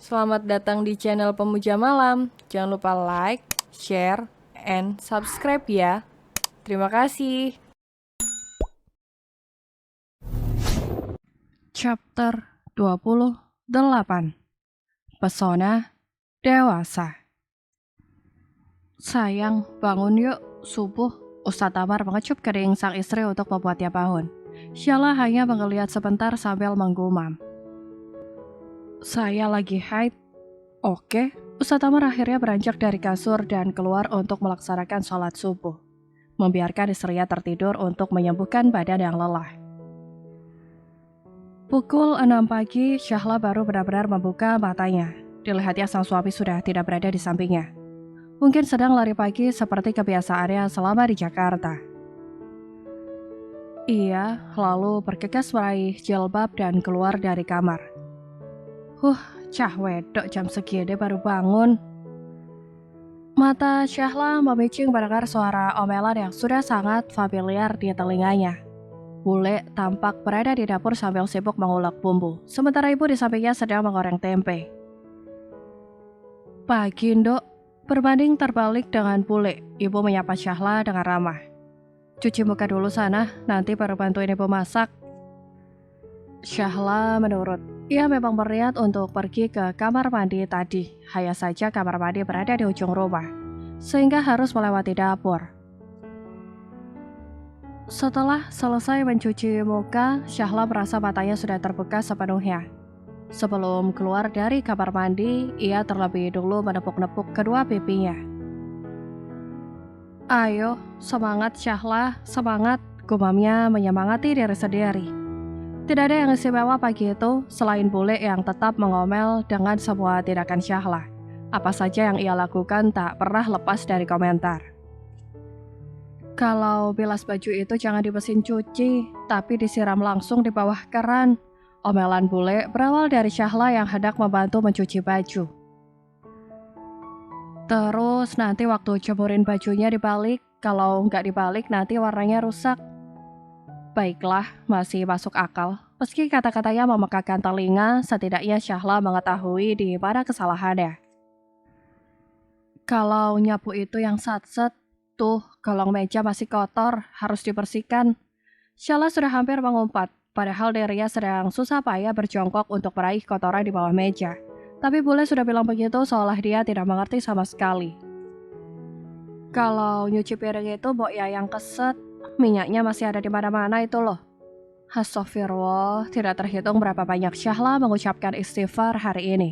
Selamat datang di channel Pemuja Malam. Jangan lupa like, share, and subscribe ya. Terima kasih. Chapter 28. Pesona Dewasa. Sayang, bangun yuk, subuh. Ustadz Amar mengecup kening sang istri untuk membuatnya bangun. Syahla hanya menggeliat sebentar sambil menggumam. Saya lagi haid. Oke, Ustadz Amar akhirnya beranjak dari kasur dan keluar untuk melaksanakan sholat subuh. Membiarkan istrinya tertidur untuk menyembuhkan badan yang lelah. Pukul 6 pagi, Syahla baru benar-benar membuka matanya. Dilihatnya sang suami sudah tidak berada di sampingnya. Mungkin sedang lari pagi seperti kebiasaannya selama di Jakarta. Ia lalu bergegas meraih jilbab dan keluar dari kamar. Cah wedok jam segini baru bangun. Mata Syahla memicing mendengar suara omelan yang sudah sangat familiar di telinganya. Bule tampak berada di dapur sambil sibuk mengulek bumbu, sementara ibu di sampingnya sedang menggoreng tempe. Pagi, Nduk. Berbanding terbalik dengan bule, ibu menyapa Syahla dengan ramah. Cuci muka dulu sana, nanti baru bantuin ibu masak. Syahla menurut. Ia memang berniat untuk pergi ke kamar mandi tadi, hanya saja kamar mandi berada di ujung rumah, sehingga harus melewati dapur. Setelah selesai mencuci muka, Syahla merasa matanya sudah terbuka sepenuhnya. Sebelum keluar dari kamar mandi, ia terlebih dulu menepuk-nepuk kedua pipinya. Ayo, semangat Syahla, semangat, gumamnya menyemangati diri sendiri. Tidak ada yang istimewa pagi itu, selain bule yang tetap mengomel dengan semua tindakan Syahla. Apa saja yang ia lakukan tak pernah lepas dari komentar. Kalau bilas baju itu jangan di mesin cuci, tapi disiram langsung di bawah keran. Omelan bule berawal dari Syahla yang hendak membantu mencuci baju. Terus nanti waktu jemurin bajunya dibalik, kalau nggak dibalik nanti warnanya rusak. Baiklah, masih masuk akal. Meski kata-katanya memekakan telinga, setidaknya Syahla mengetahui di mana kesalahannya. Kalau nyapu itu yang satset, tuh kolong meja masih kotor, harus dibersihkan. Syahla sudah hampir mengumpat. Padahal dirinya sedang susah payah berjongkok untuk meraih kotoran di bawah meja. Tapi bule sudah bilang begitu seolah dia tidak mengerti sama sekali. Kalau nyuci piring itu mbok yang keset, minyaknya masih ada di mana-mana itu loh. Astagfirullah, tidak terhitung berapa banyak Syahla mengucapkan istighfar hari ini.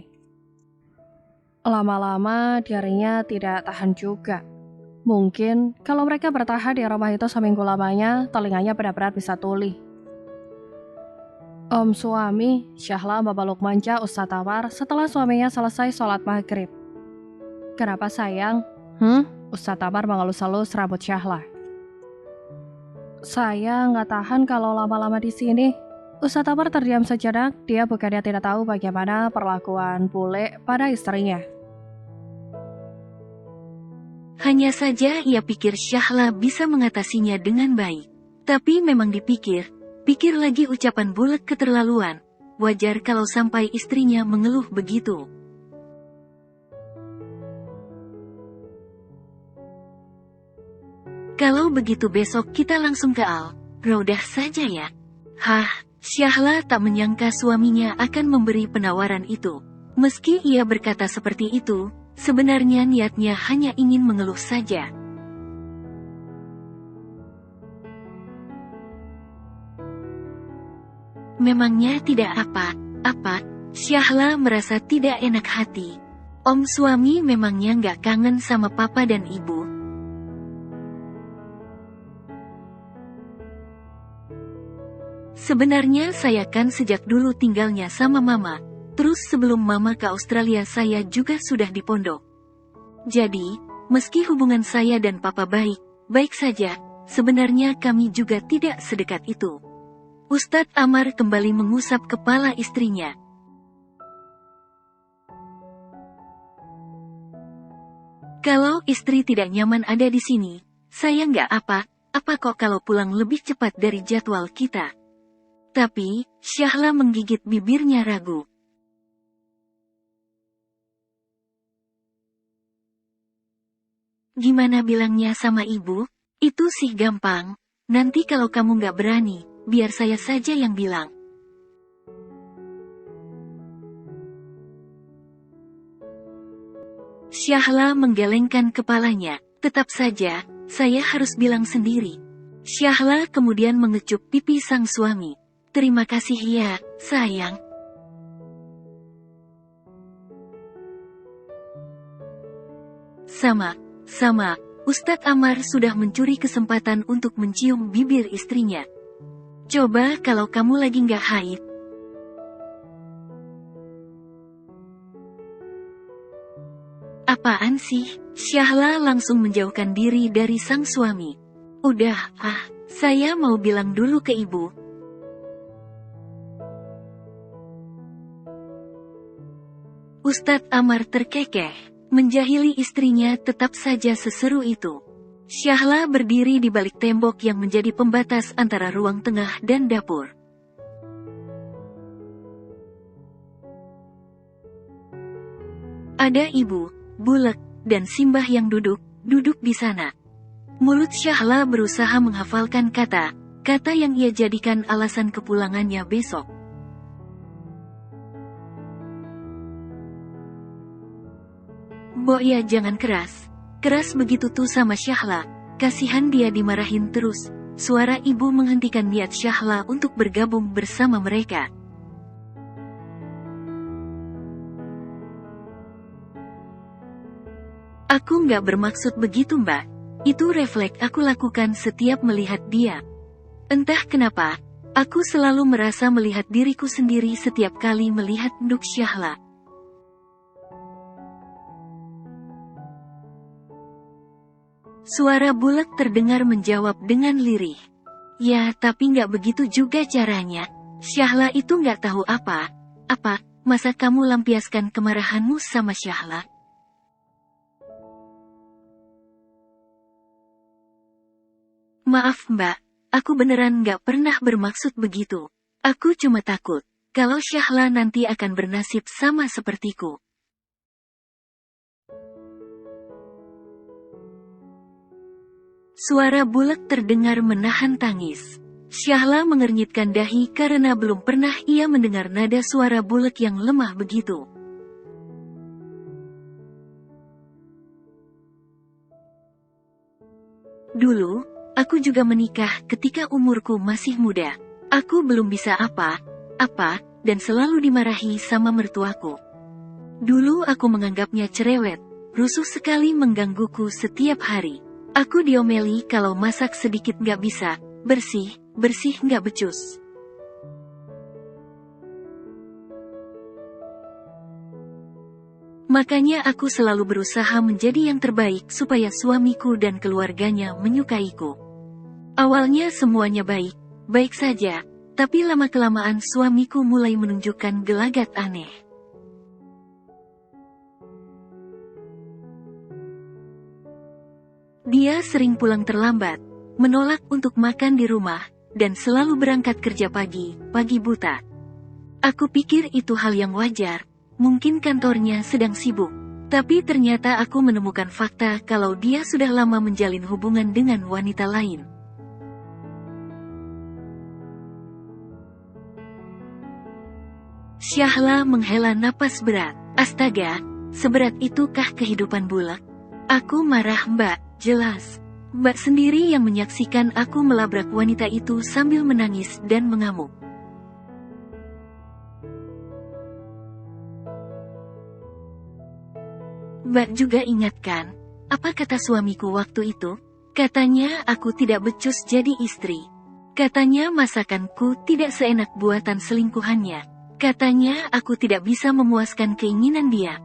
Lama-lama dirinya tidak tahan juga. Mungkin kalau mereka bertahan di rumah itu seminggu lamanya, telinganya benar-benar bisa tuli. Om suami, Syahla memeluk manja Ustadz Amar setelah suaminya selesai sholat maghrib. Kenapa sayang? Ustadz Amar mengelus-elus rambut Syahla. Saya nggak tahan kalau lama-lama di sini. Ustadz Amar terdiam sejenak, dia bukannya tidak tahu bagaimana perlakuan bule pada istrinya. Hanya saja ia pikir Syahla bisa mengatasinya dengan baik. Tapi memang pikir lagi ucapan bulat keterlaluan. Wajar kalau sampai istrinya mengeluh begitu. Kalau begitu besok kita langsung ke Al-Raudah saja ya. Syahla tak menyangka suaminya akan memberi penawaran itu. Meski ia berkata seperti itu, sebenarnya niatnya hanya ingin mengeluh saja. Memangnya tidak apa-apa, Syahla merasa tidak enak hati. Om suami memangnya nggak kangen sama papa dan ibu? Sebenarnya saya kan sejak dulu tinggalnya sama mama. Terus sebelum mama ke Australia saya juga sudah di pondok. Jadi, meski hubungan saya dan papa baik saja, sebenarnya kami juga tidak sedekat itu. Ustadz Amar kembali mengusap kepala istrinya. Kalau istri tidak nyaman ada di sini, saya nggak apa-apa kok kalau pulang lebih cepat dari jadwal kita. Tapi, Syahla menggigit bibirnya ragu. Gimana bilangnya sama ibu? Itu sih gampang. Nanti kalau kamu nggak berani, biar saya saja yang bilang. Syahla menggelengkan kepalanya. Tetap saja, saya harus bilang sendiri. Syahla kemudian mengecup pipi sang suami. Terima kasih ya, sayang. Sama, Ustadz Amar sudah mencuri kesempatan untuk mencium bibir istrinya. Coba kalau kamu lagi nggak haid. Apaan sih? Syahla langsung menjauhkan diri dari sang suami. Udah, saya mau bilang dulu ke ibu. Ustadz Amar terkekeh. Menjahili istrinya tetap saja seseru itu. Syahla berdiri di balik tembok yang menjadi pembatas antara ruang tengah dan dapur. Ada ibu, Bulek, dan Simbah yang duduk di sana. Mulut Syahla berusaha menghafalkan kata yang ia jadikan alasan kepulangannya besok. Bo ya jangan keras begitu tuh sama Syahla, kasihan dia dimarahin terus. Suara ibu menghentikan niat Syahla untuk bergabung bersama mereka. Aku nggak bermaksud begitu mbak, itu refleks aku lakukan setiap melihat dia. Entah kenapa, aku selalu merasa melihat diriku sendiri setiap kali melihat Nduk Syahla. Suara Bulek terdengar menjawab dengan lirih. Ya, tapi nggak begitu juga caranya. Syahla itu nggak tahu apa, masa kamu lampiaskan kemarahanmu sama Syahla? Maaf mbak, aku beneran nggak pernah bermaksud begitu. Aku cuma takut, kalau Syahla nanti akan bernasib sama sepertiku. Suara Bulek terdengar menahan tangis. Syahla mengernyitkan dahi karena belum pernah ia mendengar nada suara Bulek yang lemah begitu. Dulu, aku juga menikah ketika umurku masih muda. Aku belum bisa apa, dan selalu dimarahi sama mertuaku. Dulu aku menganggapnya cerewet, rusuh sekali menggangguku setiap hari. Aku diomeli kalau masak sedikit nggak bisa, bersih nggak becus. Makanya aku selalu berusaha menjadi yang terbaik supaya suamiku dan keluarganya menyukaiku. Awalnya semuanya baik saja, tapi lama-kelamaan suamiku mulai menunjukkan gelagat aneh. Dia sering pulang terlambat, menolak untuk makan di rumah, dan selalu berangkat kerja pagi buta. Aku pikir itu hal yang wajar, mungkin kantornya sedang sibuk. Tapi ternyata aku menemukan fakta kalau dia sudah lama menjalin hubungan dengan wanita lain. Syahla menghela napas berat. Astaga, seberat itukah kehidupan Bulek? Aku marah mbak. Jelas, mbak sendiri yang menyaksikan aku melabrak wanita itu sambil menangis dan mengamuk. Mbak juga ingatkan, apa kata suamiku waktu itu? Katanya aku tidak becus jadi istri. Katanya masakanku tidak seenak buatan selingkuhannya. Katanya aku tidak bisa memuaskan keinginan dia.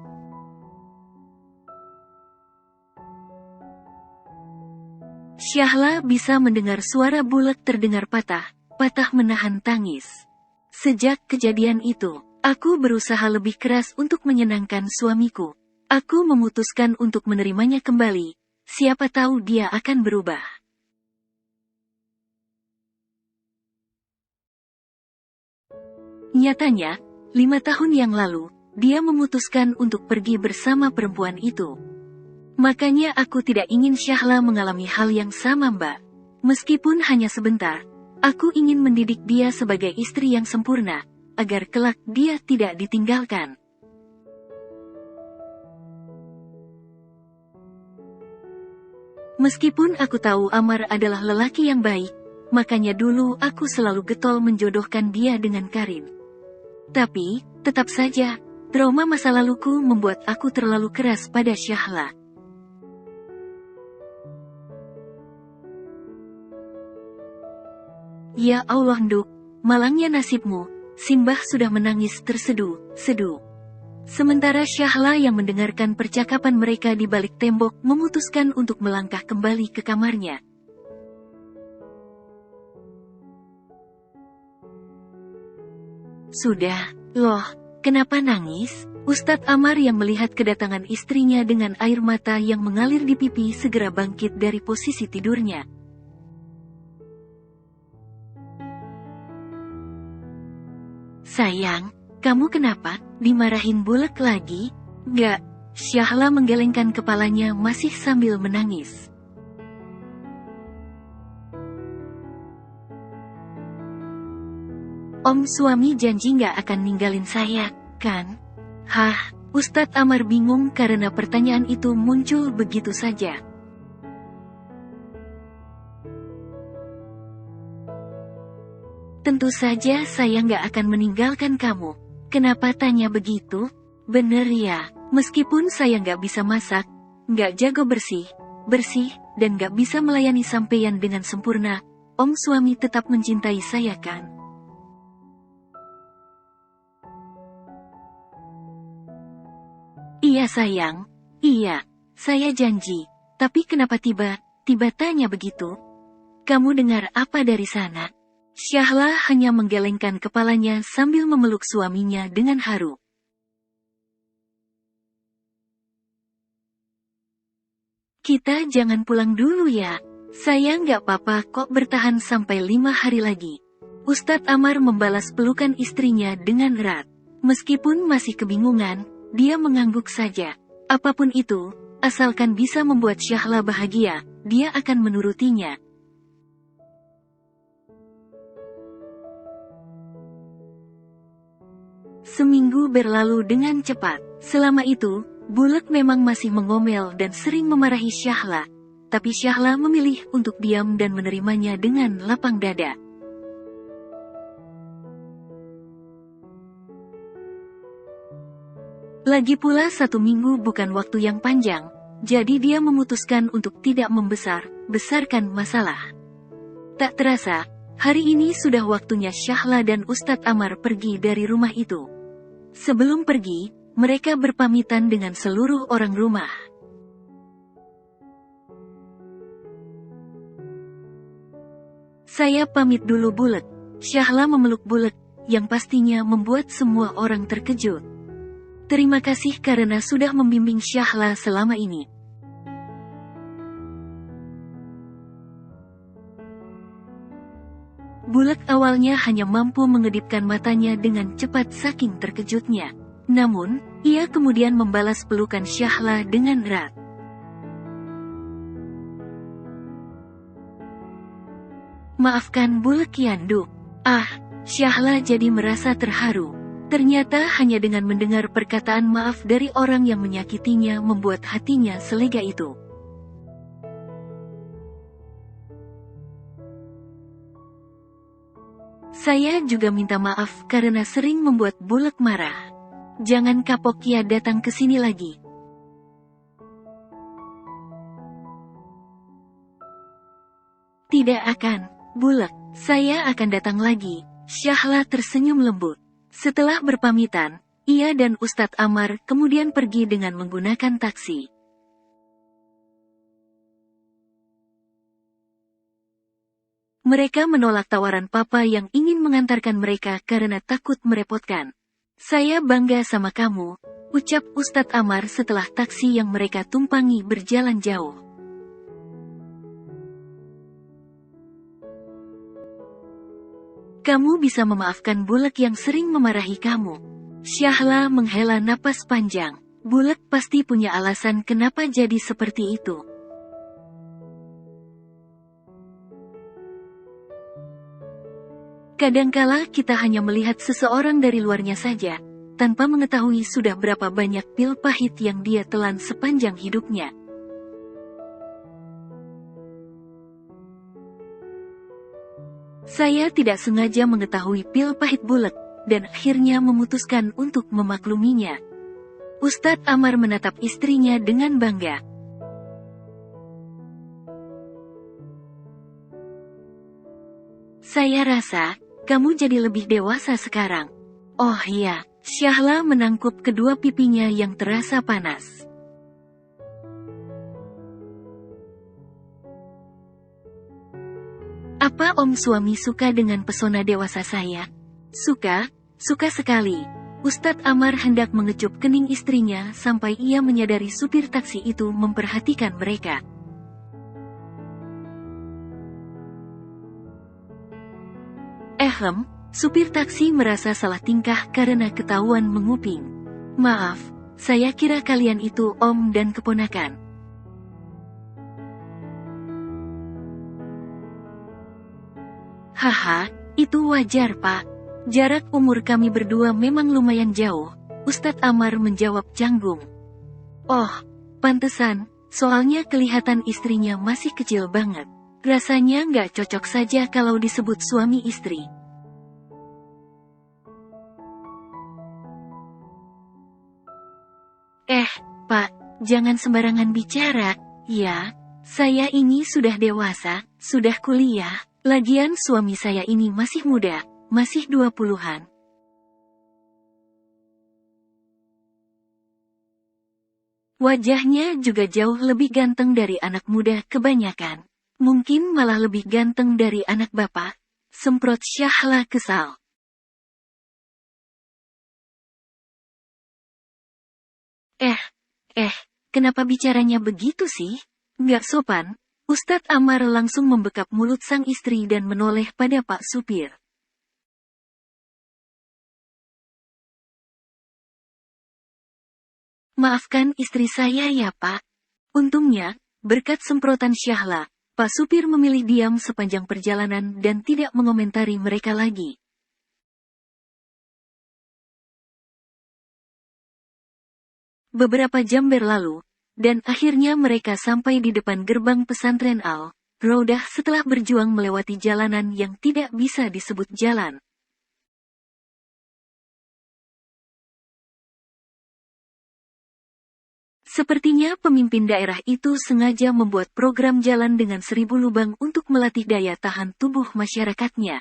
Syahla bisa mendengar suara Bulek terdengar patah menahan tangis. Sejak kejadian itu, aku berusaha lebih keras untuk menyenangkan suamiku. Aku memutuskan untuk menerimanya kembali, siapa tahu dia akan berubah. Nyatanya, 5 tahun yang lalu, dia memutuskan untuk pergi bersama perempuan itu. Makanya aku tidak ingin Syahla mengalami hal yang sama, Mbak. Meskipun hanya sebentar, aku ingin mendidik dia sebagai istri yang sempurna, agar kelak dia tidak ditinggalkan. Meskipun aku tahu Amar adalah lelaki yang baik, makanya dulu aku selalu getol menjodohkan dia dengan Karim. Tapi, tetap saja, trauma masa laluku membuat aku terlalu keras pada Syahla. Ya Allah Nduk, malangnya nasibmu, Simbah sudah menangis terseduh-seduh. Sementara Syahla yang mendengarkan percakapan mereka di balik tembok memutuskan untuk melangkah kembali ke kamarnya. Sudah, loh, kenapa nangis? Ustadz Amar yang melihat kedatangan istrinya dengan air mata yang mengalir di pipi segera bangkit dari posisi tidurnya. Sayang, kamu kenapa? Dimarahin Bulek lagi? Gak, Syahla menggelengkan kepalanya masih sambil menangis. Om suami janji gak akan ninggalin saya, kan? Hah, Ustadz Amar bingung karena pertanyaan itu muncul begitu saja. Tentu saja saya nggak akan meninggalkan kamu. Kenapa tanya begitu? Bener ya, meskipun saya nggak bisa masak, nggak jago bersih, dan nggak bisa melayani sampeyan dengan sempurna, om suami tetap mencintai saya kan? Iya sayang, iya, saya janji. Tapi kenapa tiba-tiba tanya begitu? Kamu dengar apa dari sana? Syahla hanya menggelengkan kepalanya sambil memeluk suaminya dengan haru. Kita jangan pulang dulu ya. Saya nggak apa-apa kok bertahan sampai 5 hari lagi. Ustadz Amar membalas pelukan istrinya dengan erat. Meskipun masih kebingungan, dia mengangguk saja. Apapun itu, asalkan bisa membuat Syahla bahagia, dia akan menurutinya. Seminggu berlalu dengan cepat. Selama itu, Bulek memang masih mengomel dan sering memarahi Syahla. Tapi Syahla memilih untuk diam dan menerimanya dengan lapang dada. Lagi pula 1 minggu bukan waktu yang panjang, jadi dia memutuskan untuk tidak membesarkan masalah. Tak terasa, hari ini sudah waktunya Syahla dan Ustadz Amar pergi dari rumah itu. Sebelum pergi, mereka berpamitan dengan seluruh orang rumah. Saya pamit dulu Bulek. Syahla memeluk Bulek, yang pastinya membuat semua orang terkejut. Terima kasih karena sudah membimbing Syahla selama ini. Bulek awalnya hanya mampu mengedipkan matanya dengan cepat saking terkejutnya. Namun, ia kemudian membalas pelukan Syahla dengan erat. Maafkan Bulek Yanduk. Syahla jadi merasa terharu. Ternyata hanya dengan mendengar perkataan maaf dari orang yang menyakitinya membuat hatinya selega itu. Saya juga minta maaf karena sering membuat Bulek marah. Jangan kapok ya datang ke sini lagi. Tidak akan, Bulek. Saya akan datang lagi. Syahla tersenyum lembut. Setelah berpamitan, ia dan Ustadz Amar kemudian pergi dengan menggunakan taksi. Mereka menolak tawaran papa yang ingin mengantarkan mereka karena takut merepotkan. Saya bangga sama kamu, ucap Ustadz Amar setelah taksi yang mereka tumpangi berjalan jauh. Kamu bisa memaafkan Bulek yang sering memarahi kamu. Syahla menghela napas panjang. Bulek pasti punya alasan kenapa jadi seperti itu. Kadangkala kita hanya melihat seseorang dari luarnya saja, tanpa mengetahui sudah berapa banyak pil pahit yang dia telan sepanjang hidupnya. Saya tidak sengaja mengetahui pil pahit Bulek, dan akhirnya memutuskan untuk memakluminya. Ustadz Amar menatap istrinya dengan bangga. Saya rasa, kamu jadi lebih dewasa sekarang. Oh iya, Syahla menangkup kedua pipinya yang terasa panas. Apa om suami suka dengan pesona dewasa saya? Suka sekali. Ustadz Amar hendak mengecup kening istrinya sampai ia menyadari supir taksi itu memperhatikan mereka. Supir taksi merasa salah tingkah karena ketahuan menguping. Maaf, saya kira kalian itu om dan keponakan. Haha, itu wajar pak. Jarak umur kami berdua memang lumayan jauh, Ustadz Amar menjawab canggung. Oh, pantesan, soalnya kelihatan istrinya masih kecil banget. Rasanya nggak cocok saja kalau disebut suami istri. Pak, jangan sembarangan bicara, ya. Saya ini sudah dewasa, sudah kuliah, lagian suami saya ini masih muda, masih 20-an. Wajahnya juga jauh lebih ganteng dari anak muda kebanyakan. Mungkin malah lebih ganteng dari anak bapak, semprot Syahla kesal. Kenapa bicaranya begitu sih? Nggak sopan. Ustadz Amar langsung membekap mulut sang istri dan menoleh pada Pak Supir. Maafkan istri saya ya Pak. Untungnya, berkat semprotan Syahla, Pak Supir memilih diam sepanjang perjalanan dan tidak mengomentari mereka lagi. Beberapa jam berlalu, dan akhirnya mereka sampai di depan gerbang pesantren Al-Raudah setelah berjuang melewati jalanan yang tidak bisa disebut jalan. Sepertinya pemimpin daerah itu sengaja membuat program jalan dengan 1000 lubang untuk melatih daya tahan tubuh masyarakatnya.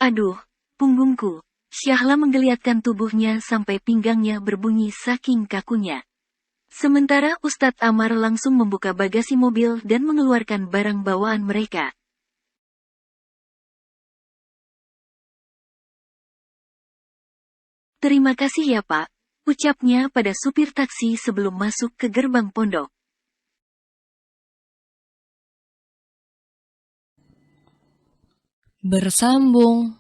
Aduh, punggungku. Syahla menggeliatkan tubuhnya sampai pinggangnya berbunyi saking kakunya. Sementara Ustadz Amar langsung membuka bagasi mobil dan mengeluarkan barang bawaan mereka. Terima kasih ya Pak, ucapnya pada supir taksi sebelum masuk ke gerbang pondok. Bersambung.